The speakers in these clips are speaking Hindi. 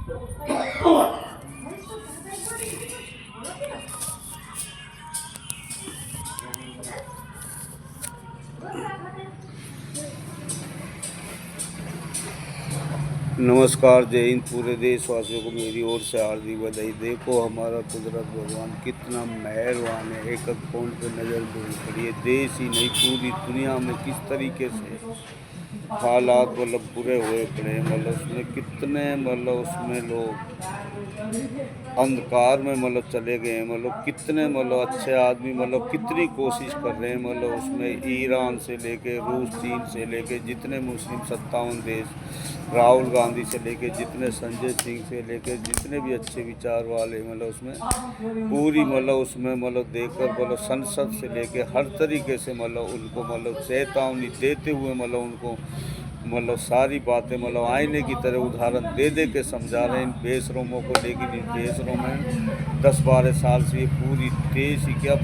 नमस्कार, जय हिंद। पूरे देशवासियों को मेरी ओर से हार्दिक बधाई। देखो हमारा कुदरत भगवान कितना मेहरबान है। एक एक पॉइंट पे नज़र दौड़ी पड़ी है। देश ही नहीं, पूरी दुनिया में किस तरीके से हालात मतलब बुरे हुए पड़े हैं। मतलब उसमें कितने मतलब उसमें लोग अंधकार में मतलब चले गए हैं। मतलब कितने मतलब अच्छे आदमी मतलब कितनी कोशिश कर रहे हैं। मतलब उसमें ईरान से लेके रूस, चीन से लेके जितने मुस्लिम 57 देश, राहुल गांधी से लेके जितने, संजय सिंह से लेके जितने भी अच्छे विचार वाले मतलब उसमें पूरी मतलब उसमें मतलब देखकर मतलब संसद से लेके हर तरीके से मतलब उनको मतलब चेतावनी देते हुए मतलब उनको मतलब सारी बातें मतलब आईने की तरह उदाहरण दे दे के समझा रहे हैं इन बेशरमों को। लेकिन इन बेशरमों में 10-12 साल से ये पूरी देश ही क्या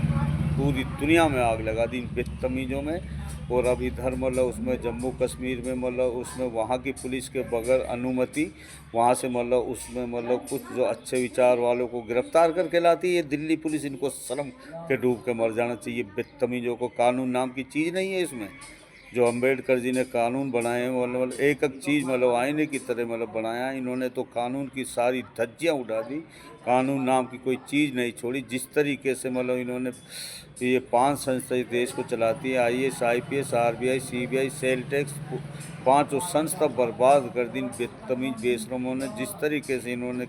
पूरी दुनिया में आग लगा दी इन बदतमीज़ों में। और अब इधर मतलब उसमें जम्मू कश्मीर में मतलब उसमें वहाँ की पुलिस के बगैर अनुमति वहाँ से मतलब उसमें मतलब कुछ जो अच्छे विचार वालों को गिरफ्तार करके लाती है ये दिल्ली पुलिस। इनको शर्म के डूब के मर जाना चाहिए बदतमीज़ों को। कानून नाम की चीज़ नहीं है इसमें। जो अंबेडकर जी ने कानून बनाए हैं मतलब एक एक चीज़ मतलब आईने की तरह मतलब बनाया। इन्होंने तो कानून की सारी धज्जियाँ उड़ा दी। कानून नाम की कोई चीज़ नहीं छोड़ी। जिस तरीके से मतलब इन्होंने ये 5 संस्थाएं देश को चलाती है, IAS, IPS, RBI, CBI, sale tax, पाँचों संस्था बर्बाद कर दी इन बदतमीज बेशरमों ने। जिस तरीके से इन्होंने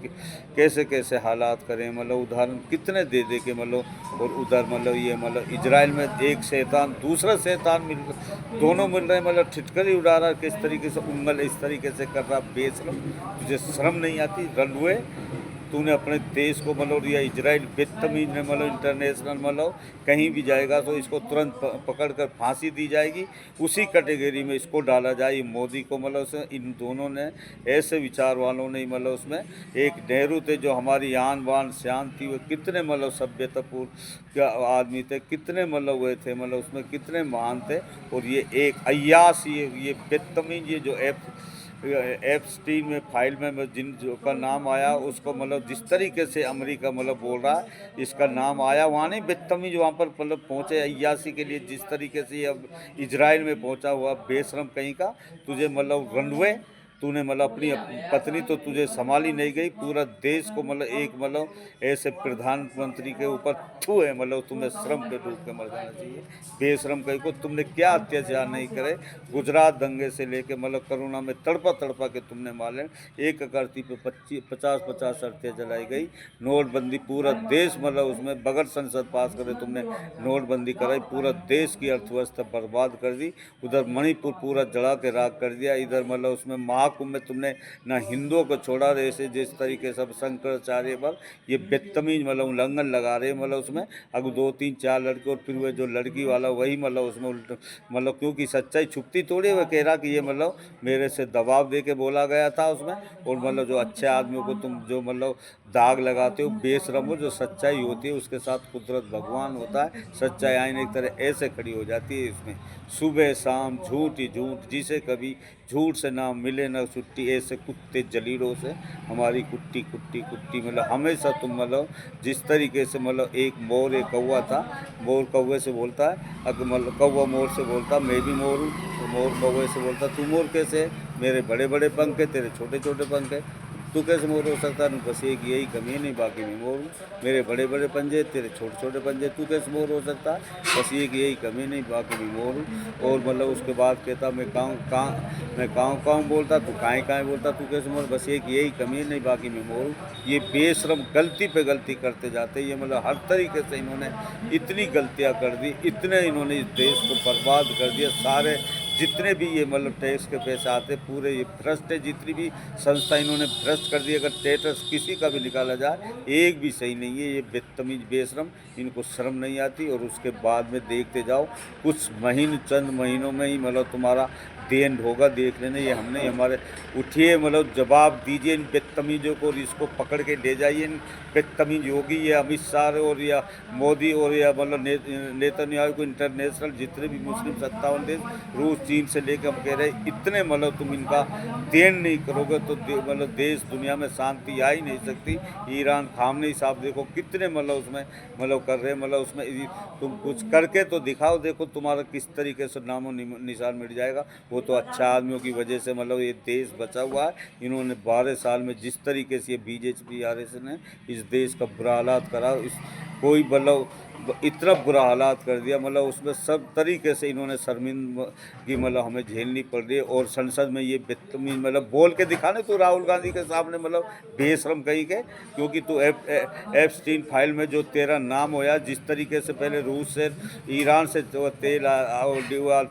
कैसे कैसे हालात करे मतलब उदाहरण कितने दे दे के मतलब। और उधर मतलब ये मतलब इजराइल में एक शैतान दूसरा शैतान दोनों मिल रहे हैं मतलब ठिठकरी उड़ा रहा है। किस तरीके से उंगल इस तरीके से कर रहा बेशरम। तुझे शर्म नहीं आती रंडुए? तूने अपने देश को मतलब या इजराइल बदतमीज ने मतलब इंटरनेशनल मतलब कहीं भी जाएगा तो इसको तुरंत पकड़ कर फांसी दी जाएगी। उसी कैटेगरी में इसको डाला जाए। ये मोदी को मतलब उसमें इन दोनों ने ऐसे विचार वालों ने मतलब उसमें एक नेहरू थे जो हमारी आन बान शान थी। वो कितने मतलब सभ्यतापूर्ण आदमी थे, कितने मतलब हुए थे मतलब उसमें कितने महान थे। और ये एक अय्यास ये बदतमीज ये जो एप्स्टीन में फाइल में जिन जो का नाम आया उसको मतलब जिस तरीके से अमेरिका मतलब बोल रहा है इसका नाम आया वहाँ नहीं बदतमीज वहाँ पर मतलब पहुँचे अय्यासी के लिए। जिस तरीके से ये अब इजराइल में पहुँचा हुआ बेशरम कहीं का। तुझे मतलब रंडुए तूने मतलब अपनी पत्नी तो तुझे संभाली नहीं गई। पूरा देश को मतलब एक मतलब ऐसे प्रधानमंत्री के ऊपर थू है मतलब तुम्हें श्रम के डूब के मर जाना चाहिए बेशरम कहीं को। तुमने क्या अत्याचार नहीं करे। गुजरात दंगे से लेके मतलब करुणा में तड़पा तड़पा के तुमने मारे। एक करती पे 50-50 सड़कें जलाई गई। नोटबंदी पूरा देश मतलब उसमें बगैर संसद पास करे तुमने नोटबंदी कराई। पूरा देश की अर्थव्यवस्था बर्बाद कर दी। उधर मणिपुर पूरा जला के राख कर दिया। इधर मतलब उसमें महाकुंभ में तुमने ना हिंदुओं को छोड़ा। ऐसे जिस तरीके से शंकराचार्य पर ये बदतमीज मतलब उल्लंघन लगा रहे मतलब उसमें अब 2-3-4 लड़के और फिर वह जो लड़की वाला वही मतलब उसमें उल्ट मतलब क्योंकि सच्चाई छुपती थोड़ी। वह कह रहा कि ये मतलब मेरे से दबाव दे के बोला गया था उसमें। और मतलब जो अच्छे आदमियों को तुम जो मतलब दाग लगाते हो बेशरम हो। जो सच्चाई होती है उसके साथ कुदरत भगवान होता है। सच्चाई आईने की तरह ऐसे खड़ी हो जाती है इसमें। सुबह शाम झूठ ही झूठ। जिसे कभी झूठ से ना मिले ना छुट्टी। ऐसे कुत्ते जलीलों से हमारी कुट्टी कुट्टी कुट्टी मतलब हमेशा तुम मतलब जिस तरीके से मतलब एक मोर एक कौवा था। मोर कौवे से बोलता है अगर मतलब कौवा मोर से बोलता मैं भी मोर हूँ। तो मोर कौवे से बोलता तू मोर कैसे है? मेरे बड़े बड़े पंख है तेरे छोटे छोटे पंख है। तू कैसे मोर हो सकता है? बस एक यही कमी है नहीं बाकी मैं मोर हूँ। मेरे बड़े बड़े पंजे तेरे छोटे छोटे पंजे। तू कैसे मोर हो सकता है? बस एक यही कमी नहीं बाकी मैं मोर हूँ। और मतलब उसके बाद कहता मैं काँव बोलता तू काएँ बोलता। तू कैसे मोर? बस एक यही कमी है नहीं बाकी मैं मोर हूँ। ये बेशरम गलती पे गलती करते जाते। ये मतलब हर तरीके से इन्होंने इतनी गलतियाँ कर दी। इतने इन्होंने इस देश को बर्बाद कर दिया। सारे जितने भी ये मतलब टैक्स के पैसे आते पूरे ये भ्रष्ट है। जितनी भी संस्था इन्होंने भ्रष्ट कर दी। अगर टैक्स किसी का भी निकाला जाए एक भी सही नहीं है। ये बदतमीज बेशरम इनको शर्म नहीं आती। और उसके बाद में देखते जाओ कुछ चंद महीनों में ही मतलब तुम्हारा देन होगा देख लेना। ये हमने हमारे उठिए मतलब जवाब दीजिए इन बदतमीज़ों को और इसको पकड़ के ले जाइए। इन बदतमीज योगी या अमित शाह और या मोदी और या मतलब नेतन्याहू को इंटरनेशनल जितने भी मुस्लिम 57 देश रूस चीन से लेकर हम कह रहे हैं इतने मतलब तुम इनका देन नहीं करोगे तो मतलब देश दुनिया में शांति आ ही नहीं सकती। ईरान खामनेई साहब देखो कितने मतलब उसमें मतलब कर रहे हैं, मतलब उसमें तुम कुछ करके तो दिखाओ, देखो तुम्हारा किस तरीके से नामो निशान मिट जाएगा। वो तो अच्छा आदमियों की वजह से मतलब ये देश बचा हुआ है। इन्होंने 12 साल में जिस तरीके से ये बीजेपी RSS ने इस देश का बुरा हालात करा, इस कोई मतलब इतना बुरा हालात कर दिया, मतलब उसमें सब तरीके से इन्होंने शर्मिंदगी मतलब हमें झेलनी पड़ रही है। और संसद में ये बदतमीज मतलब बोल के दिखाने तो राहुल गांधी के सामने मतलब बेशरम कहीं के, क्योंकि तू एप्स्टीन फाइल में जो तेरा नाम होया, जिस तरीके से पहले रूस से ईरान से जो तेल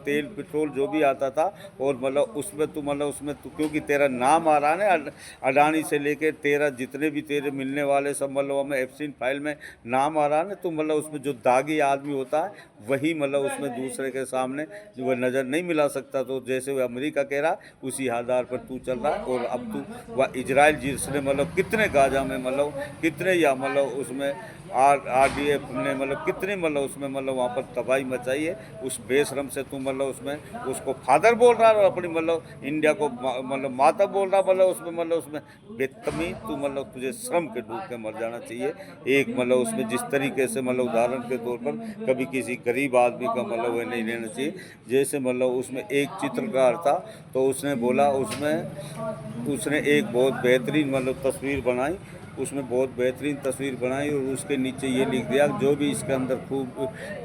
तेल पेट्रोल जो भी आता था और मतलब उसमें तू मतलब उसमें तू क्योंकि तेरा नाम आ रहा है ना अडानी से लेके तेरा जितने भी तेरे मिलने वाले सब मतलब हमें एप्स्टीन फाइल में नाम आ रहा है ना, तो मतलब उसमें जो दागी आदमी होता है वही मतलब उसमें दूसरे के सामने जो वह नज़र नहीं मिला सकता। तो जैसे वह अमेरिका कह रहा उसी आधार पर तू चल रहा है। और अब तू वह इजराइल जिसने मतलब कितने गाजा में मतलब कितने या मतलब उसमें RDF ने मतलब कितने मतलब उसमें मतलब वहाँ पर तबाही मचाई है, उस बेशरम से तू मतलब उसमें उसको फादर बोल रहा है और अपनी मतलब इंडिया को मतलब माता बोल रहा, मतलब उसमें बेतमीज तू मतलब तुझे श्रम के डूब के मर जाना चाहिए। एक मतलब उसमें जिस तरीके से मतलब उदाहरण के तौर पर कभी किसी गरीब आदमी का मतलब वह नहीं लेना चाहिए। जैसे मतलब उसमें एक चित्रकार था तो उसने बोला उसने एक बहुत बेहतरीन मतलब तस्वीर बनाई, उसमें बहुत बेहतरीन तस्वीर बनाई और उसके नीचे ये लिख दिया जो भी इसके अंदर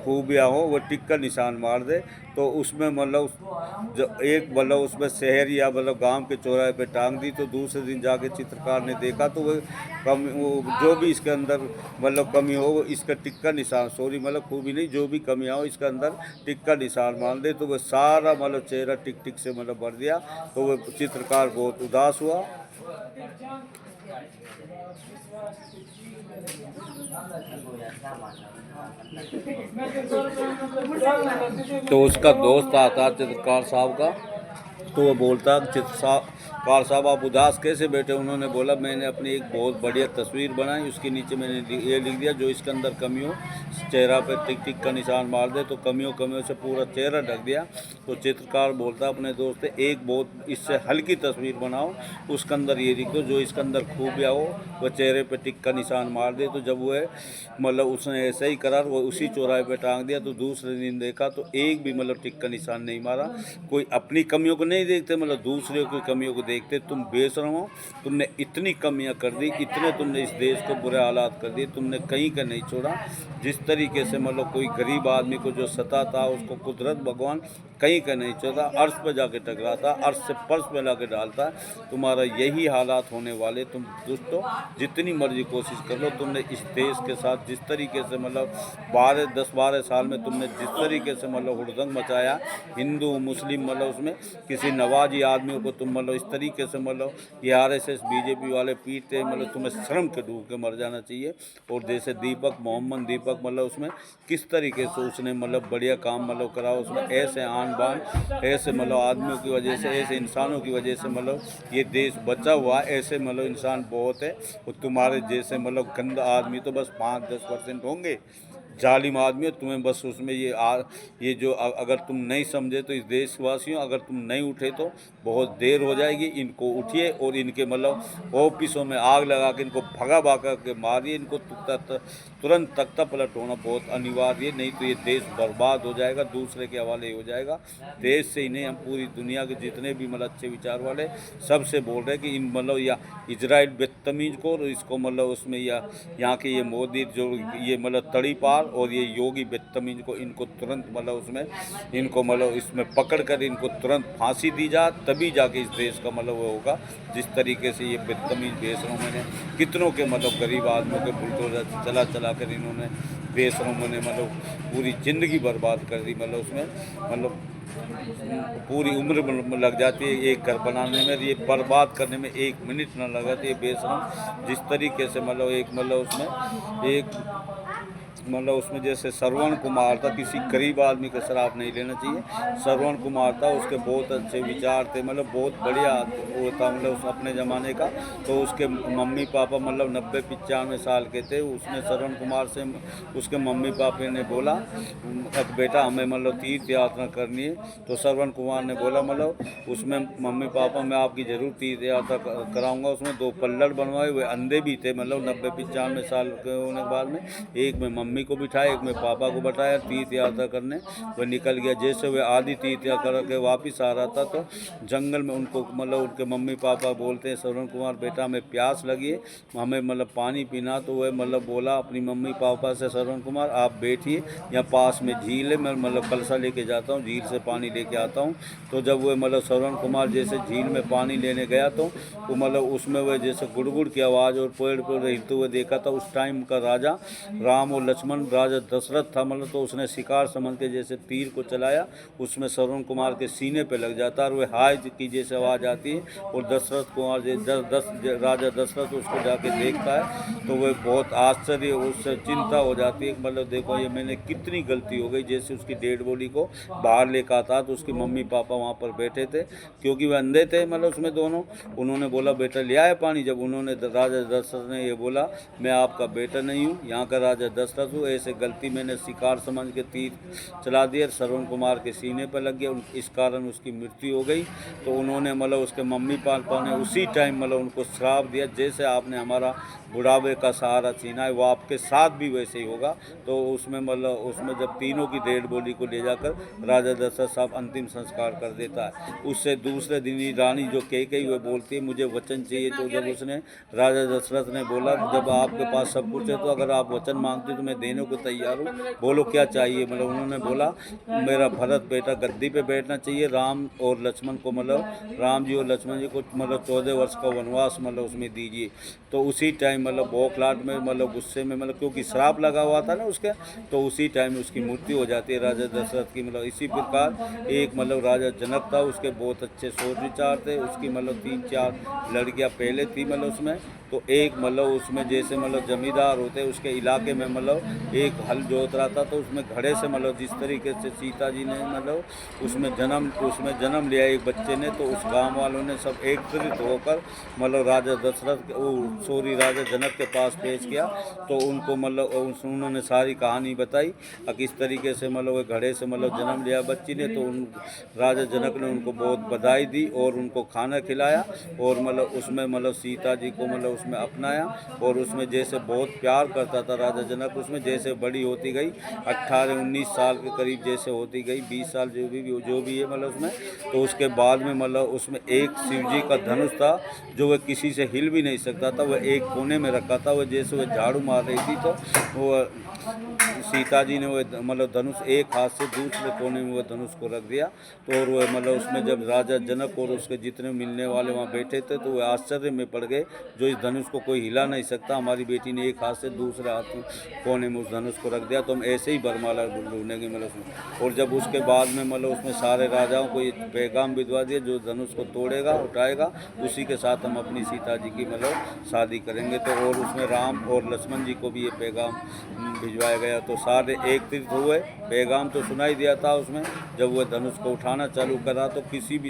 खूबियाँ हो वो टिक का निशान मार दे। तो उसमें मतलब जो एक मतलब उसमें शहर या मतलब गांव के चौराहे पे टांग दी, तो दूसरे दिन जाके चित्रकार ने देखा तो वो जो भी इसके अंदर मतलब कमी हो वो इसका टिक का निशान मतलब खूबी नहीं, जो भी कमियाँ हो इसके अंदर टिक का निशान मार दे। तो वह सारा मतलब चेहरा टिक टिक से मतलब भर दिया। तो वह चित्रकार बहुत उदास हुआ। तो उसका दोस्त आता चित्रकार साहब का, तो वो बोलता चित्रकार साहब आप उदास कैसे बैठे। उन्होंने बोला मैंने अपनी एक बहुत बढ़िया तस्वीर बनाई, उसके नीचे मैंने ये लिख दिया जो इसके अंदर कमी हो चेहरा पे टिक टिक का निशान मार दे। तो कमियों से पूरा चेहरा ढक दिया। तो चित्रकार बोलता अपने दोस्त से एक बहुत इससे हल्की तस्वीर बनाओ, उसके अंदर ये लिख दो जो इसके अंदर खूबियाँ हो वह चेहरे पे टिक का निशान मार दे। तो जब वह मतलब उसने ऐसा ही करा वो उसी चौराहे पे टांग दिया। तो दूसरे दिन देखा तो एक भी मतलब टिक का निशान नहीं मारा। कोई अपनी कमियों को नहीं देखते, मतलब दूसरे की कमियों को देखते। तुम बेशरम हो, तुमने इतनी कमियां कर दी, इतने तुमने इस देश को बुरे हालात कर दिए, तुमने कहीं का नहीं छोड़ा। जिस तरीके से मतलब कोई गरीब आदमी को जो सताता उसको कुदरत भगवान कहीं का नहीं छोड़ा, अर्श पर जाके टकराता, अर्श से पर्श में ला के डालता। तुम्हारा यही हालात होने वाले। तुम दुष्टो जितनी मर्जी कोशिश कर लो, तुमने इस देश के साथ जिस तरीके से मतलब 10-12 साल में तुमने जिस तरीके से मतलब हुड़दंग मचाया, हिंदू मुस्लिम मतलब उसमें किसी नवाजी आदमियों को तुम मतलब इस तरीके से मतलब ये RSS BJP वाले पीटते, मतलब तुम्हें शर्म के डूब के मर जाना चाहिए। और जैसे मोहम्मद दीपक मतलब उसमें किस तरीके से उसने मतलब बढ़िया काम मतलब करा, उसमें ऐसे आन बान ऐसे मतलब आदमियों की वजह से ऐसे इंसानों की वजह से मतलब ये देश बचा हुआ। ऐसे मतलब इंसान बहुत है और तुम्हारे जैसे मतलब गंदा आदमी तो बस 5-10% होंगे। जालिम आदमी है, तुम्हें बस उसमें ये जो अगर तुम नहीं समझे तो इस देशवासियों अगर तुम नहीं उठे तो बहुत देर हो जाएगी। इनको उठिए और इनके मतलब ऑफिसों में आग लगा के इनको भगा भागा के मारिए। इनको तुरंत तख्ता पलट होना बहुत अनिवार्य है, नहीं तो ये देश बर्बाद हो जाएगा, दूसरे के हवाले हो जाएगा। देश से ही नहीं हम पूरी दुनिया के जितने भी मतलब अच्छे विचार वाले सबसे बोल रहे हैं कि इन मतलब या इजराइल बदतमीज को और इसको मतलब उसमें या यहाँ के ये मोदी जो ये मतलब तड़ी पार और ये योगी बदतमीज को इनको तुरंत मतलब उसमें इनको मतलब इसमें पकड़ कर इनको तुरंत फांसी दी जा, तभी जाके इस देश का मतलब वो होगा। जिस तरीके से ये बदतमीज बेशरमों ने कितनों के मतलब गरीब आदमियों के बुलडोजर चला कर इन्होंने बेशरमों ने मतलब पूरी ज़िंदगी बर्बाद कर दी। मतलब उसमें मतलब पूरी उम्र लग जाती है एक घर बनाने में, ये बर्बाद करने में 1 मिनट न लगा। तो ये बेशरम जिस तरीके से मतलब एक मतलब उसमें एक मतलब उसमें जैसे श्रवण कुमार था, किसी गरीब आदमी का श्राप नहीं लेना चाहिए। श्रवण कुमार था, उसके बहुत अच्छे विचार थे, मतलब बहुत बढ़िया वो था, मतलब उस अपने ज़माने का। तो उसके मम्मी पापा मतलब 90-95 साल के थे। उसने श्रवण कुमार से उसके मम्मी पापा ने बोला, अब बेटा हमें मतलब तीर्थ यात्रा करनी है। तो श्रवण कुमार ने बोला मतलब उसमें मम्मी पापा मैं आपकी ज़रूर तीर्थ यात्रा कराऊंगा। उसमें 2 पल्लड़ बनवाए, वे अंधे भी थे, मतलब 90-95 साल के होने के बाद में। एक में मम्मी को बिठाया, एक में पापा को बैठाया तीर्थ यात्रा करने। वह निकल गया। जैसे वे आधी तीर्थ यात्रा करके वापस आ रहा था तो जंगल में उनको मतलब उनके मम्मी पापा बोलते हैं, श्रवण कुमार बेटा हमें प्यास लगी है, हमें मतलब पानी पीना। तो वह मतलब बोला अपनी मम्मी पापा से, श्रवण कुमार आप बैठिए, यहाँ पास में झील है, मैं मतलब कलसा लेके जाता हूँ, झील से पानी लेके आता हूँ। तो जब वह मतलब श्रवण कुमार जैसे झील में पानी लेने गया तो वो मतलब उसमें वह जैसे गुड़गुड़ की आवाज़ और पेड़ पर हिलते हुए देखा था। उस टाइम का राजा राम और लक्ष्मण, राजा दशरथ था मतलब। तो उसने शिकार समझ के जैसे तीर को चलाया, उसमें श्रवण कुमार के सीने पे लग जाता है और वह हाय की जैसे आवाज़ आती है। और दशरथ कुमार राजा दशरथ उसको जाके देखता है तो वह बहुत आश्चर्य, उससे चिंता हो जाती है, मतलब देखो ये मैंने कितनी गलती हो गई। जैसे उसकी डेड बॉडी को बाहर लेकर आता तो उसके मम्मी पापा वहाँ पर बैठे थे, क्योंकि वह अंधे थे मतलब उसमें दोनों। उन्होंने बोला बेटा ले आए पानी। जब उन्होंने राजा दशरथ ने ये बोला मैं आपका बेटा नहीं हूँ, यहाँ का राजा दशरथ हूँ, ऐसे गलती मैंने शिकार समझ के तीर चला दिया, श्रवण कुमार के सीने पर लग गया, इस कारण उसकी मृत्यु हो गई। तो उन्होंने मतलब उसके मम्मी पापा ने उसी टाइम मतलब उनको श्राप दिया, जैसे आपने हमारा बुढ़ापे का सहारा छीना है वो आपके साथ भी वैसे ही होगा। तो उसमें मतलब उसमें जब तीनों की डेड बॉडी को ले जाकर राजा दशरथ साहब अंतिम संस्कार कर देता है। उससे दूसरे दिन ही रानी जो कैकेयी वो बोलती है मुझे वचन चाहिए। तो जब उसने राजा दशरथ ने बोला जब आपके पास सब कुछ है तो अगर आप वचन मांगते तो मैं देने को तैयार हूँ, बोलो क्या चाहिए। मतलब उन्होंने बोला मेरा भरत बेटा गद्दी पे बैठना चाहिए, राम और लक्ष्मण को मतलब राम जी और लक्ष्मण जी को मतलब 14 वर्ष का वनवास मतलब उसमें दीजिए। तो उसी टाइम मतलब बौखलाहट में मतलब गुस्से में मतलब क्योंकि श्राप लगा हुआ था ना उसके, तो उसी टाइम उसकी मृत्यु हो जाती है राजा दशरथ की। मतलब इसी प्रकार एक मतलब राजा जनक था, उसके बहुत अच्छे सोच विचार थे, उसकी मतलब 3-4 लड़कियां पहले थी मतलब उसमें। तो एक मतलब उसमें जैसे मतलब जमींदार होते उसके इलाके में मतलब एक हल जोत रहा था, तो उसमें घड़े से मतलब जिस तरीके से सीता जी ने मतलब उसमें जन्म लिया एक बच्चे ने, तो उस गांव वालों ने सब एकत्रित होकर मतलब राजा दशरथ राजा जनक के पास पेश किया। तो उनको मतलब उन्होंने सारी कहानी बताई किस तरीके से मतलब वो घड़े से मतलब जन्म लिया बच्ची ने। तो उन राजा जनक ने उनको बहुत बधाई दी और उनको खाना खिलाया और मतलब उसमें मतलब सीता जी को मतलब उसमें अपनाया और उसमें जैसे बहुत प्यार करता था राजा जनक। उसमें जैसे बड़ी होती गई 18-19 साल के करीब जैसे होती गई, 20 साल जो भी है मतलब उसमें। तो उसके बाद में मतलब उसमें एक शिव जी का धनुष था जो वह किसी से हिल भी नहीं सकता था, वह एक कोने में रखा था। वह जैसे वह झाड़ू मार रही थी तो वो सीता जी ने वो मतलब धनुष एक हाथ से दूसरे कोने में वो धनुष को रख दिया। तो और वो मतलब उसमें जब राजा जनक और उसके जितने मिलने वाले वहाँ बैठे थे तो वे आश्चर्य में पड़ गए, जो इस धनुष को कोई हिला नहीं सकता, हमारी बेटी ने एक हाथ से दूसरे हाथ कोने में उस धनुष को रख दिया, तो हम ऐसे ही बरमाला ढूंढेंगे मतलब उसमें। और जब उसके बाद में मतलब उसमें सारे राजाओं को ये पैगाम भिजवा दिया जो धनुष को तोड़ेगा उठाएगा उसी के साथ हम अपनी सीता जी की मतलब शादी करेंगे। तो और उसमें राम और लक्ष्मण जी को भी ये पैगाम भिजवाया गया। तो सारे एकत्रित हुए, पैगाम तो सुनाई दिया था उसमें। जब वह धनुष को उठाना चालू करा तो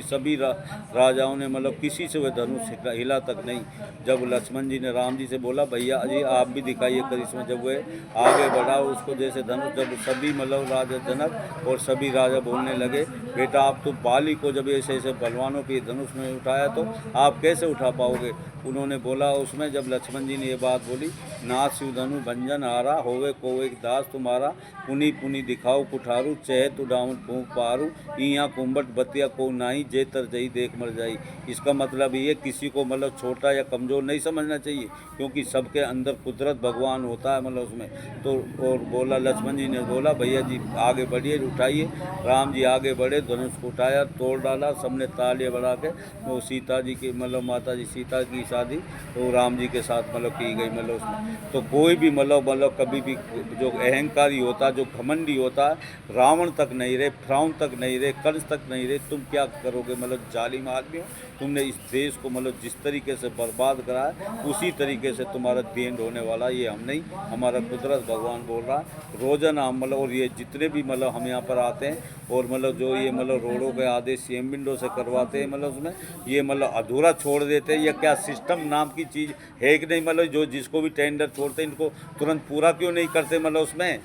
सभी राजाओं ने मतलब किसी से वह धनुष हिला तक नहीं। जब लक्ष्मण जी ने राम जी से बोला भैया जी आप भी दिखाइए करिश्मा, जब वह आगे बढ़ा उसको जैसे धनुष, जब सभी मतलब राजा जनक और सभी राजा बोलने लगे बेटा आप तो बाली को जब ऐसे ऐसे बलवानों पे धनुष में उठाया तो आप कैसे उठा पाओगे। उन्होंने बोला उसमें जब लक्ष्मण जी ने ये बात बोली नाथ शिव धनु भंजन हारा होवे कोवे दास तुम्हारा, पुनी पुनी दिखाओ कुठारू चहे तु डाउन फूंक पारू इया कुंबट बतिया को नाही जे तर जई देख मर जाई। इसका मतलब ये किसी को मतलब छोटा या कमज़ोर नहीं समझना चाहिए, क्योंकि सबके अंदर कुदरत भगवान होता है मतलब उसमें। तो और बोला लक्ष्मण जी ने बोला भैया जी आगे बढ़िए उठाइए। राम जी आगे बढ़े धनुष को उठाया, तोड़ डाला, सबने तालियां बजा के वो सीता जी की मतलब माता जी सीता की शादी तो राम जी के साथ मतलब की गई मतलब उसमें। तो कोई भी मतलब कभी भी जो अहंकारी होता, जो घमंडी होता, रावण तक नहीं रहे, फिरौन तक नहीं रहे, कंस तक नहीं रहे, तुम क्या करोगे मतलब जालिम आदमी हो। तुमने इस देश को मतलब जिस तरीके से बर्बाद करा है उसी तरीके से तुम्हारा देन होने वाला, ये हम नहीं, हमारा कुदरत भगवान बोल रहा है। रोजाना हम मतलब और ये जितने भी मतलब हम यहाँ पर आते हैं और मतलब जो ये मतलब रोडों के आदेश सीएम विंडो से करवाते हैं मतलब उसमें ये मतलब अधूरा छोड़ देते हैं। या क्या सिस्टम नाम की चीज़ है कि नहीं, मतलब जो जिसको भी टेंडर छोड़ते हैं इनको तुरंत पूरा क्यों नहीं करते मतलब उसमें।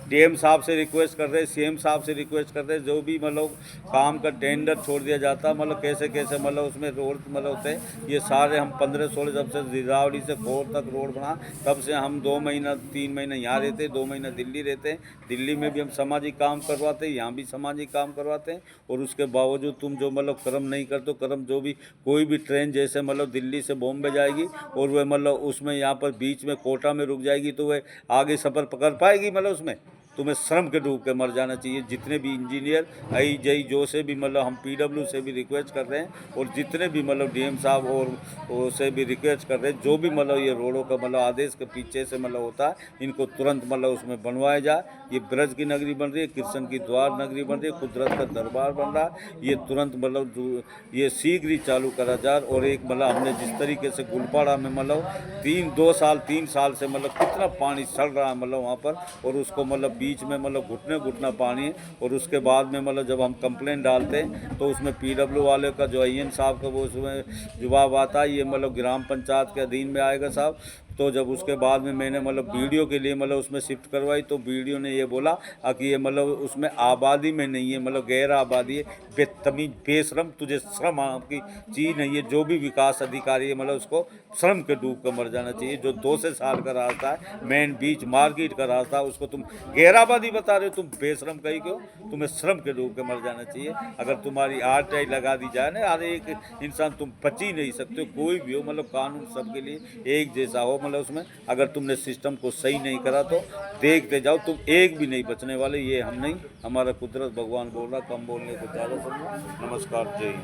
डीएम साहब से रिक्वेस्ट कर रहे, सीएम साहब से रिक्वेस्ट कर रहे, जो भी मतलब काम का टेंडर छोड़ दिया जाता मतलब कैसे कैसे मतलब उसमें रोड मतलब होते हैं। ये सारे हम 15-16 जब से दिरावली से खोर तक रोड बना तब से हम 2 महीना 3 महीने यहाँ रहते, 2 महीना दिल्ली रहते हैं। दिल्ली में भी हम सामाजिक काम करवाते हैं, यहाँ भी सामाजिक काम करवाते हैं। और उसके बावजूद तुम जो मतलब कर्म नहीं करते, कर्म जो भी कोई भी ट्रेन जैसे मतलब दिल्ली से बॉम्बे जाएगी और वह मतलब उसमें यहाँ पर बीच में कोटा में रुक जाएगी तो वह आगे सफ़र पकड़ पाएगी मतलब उसमें। तुम्हें श्रम के डूब के मर जाना चाहिए। जितने भी इंजीनियर आई जई जो से भी मतलब हम पीडब्ल्यू से भी रिक्वेस्ट कर रहे हैं और जितने भी मतलब डीएम साहब और से भी रिक्वेस्ट कर रहे हैं, जो भी मतलब ये रोडों का मतलब आदेश के पीछे से मतलब होता है इनको तुरंत मतलब उसमें बनवाया जाए। ये ब्रज की नगरी बन रही है, कृष्ण की द्वार नगरी बन रही है, कुदरत का दरबार बन रहा है। ये तुरंत मतलब ये शीघ्र ही चालू करा जाए। और एक मतलब हमने जिस तरीके से गुलपाड़ा में मतलब 3 साल से मतलब कितना पानी सड़ रहा है मतलब वहाँ पर, और उसको मतलब बीच में मतलब घुटना पानी है। और उसके बाद में मतलब जब हम कंप्लेंट डालते हैं तो उसमें पीडब्ल्यू वाले का जो आईएन साहब का वो उसमें जवाब आता है ये मतलब ग्राम पंचायत के अधीन में आएगा साहब। तो जब उसके बाद में मैंने मतलब वीडियो के लिए मतलब उसमें शिफ्ट करवाई तो वीडियो ने ये बोला कि ये मतलब उसमें आबादी में नहीं है, मतलब गैर आबादी है। बेतमीज बेशरम, तुझे श्रम आपकी चीज़ नहीं है। जो भी विकास अधिकारी है मतलब उसको श्रम के डूब कर मर जाना चाहिए। जो 2 से साल का रास्ता है, मेन बीच मार्केट का रास्ता है, उसको तुम गैर आबादी बता रहे हो। तुम बेशरम कहीं क्यों, तुम्हें श्रम के डूब के मर जाना चाहिए। अगर तुम्हारी आरटीआई लगा दी जाए ना, हर एक इंसान, तुम बच ही नहीं सकते हो। कोई भी हो मतलब कानून सबके लिए एक जैसा हो मतलब उसमें। अगर तुमने सिस्टम को सही नहीं करा तो देखते जाओ, तुम एक भी नहीं बचने वाले। ये हम नहीं, हमारा कुदरत भगवान बोल रहा। कम बोलने को ज़्यादा सुनो। नमस्कार, जय हिंद।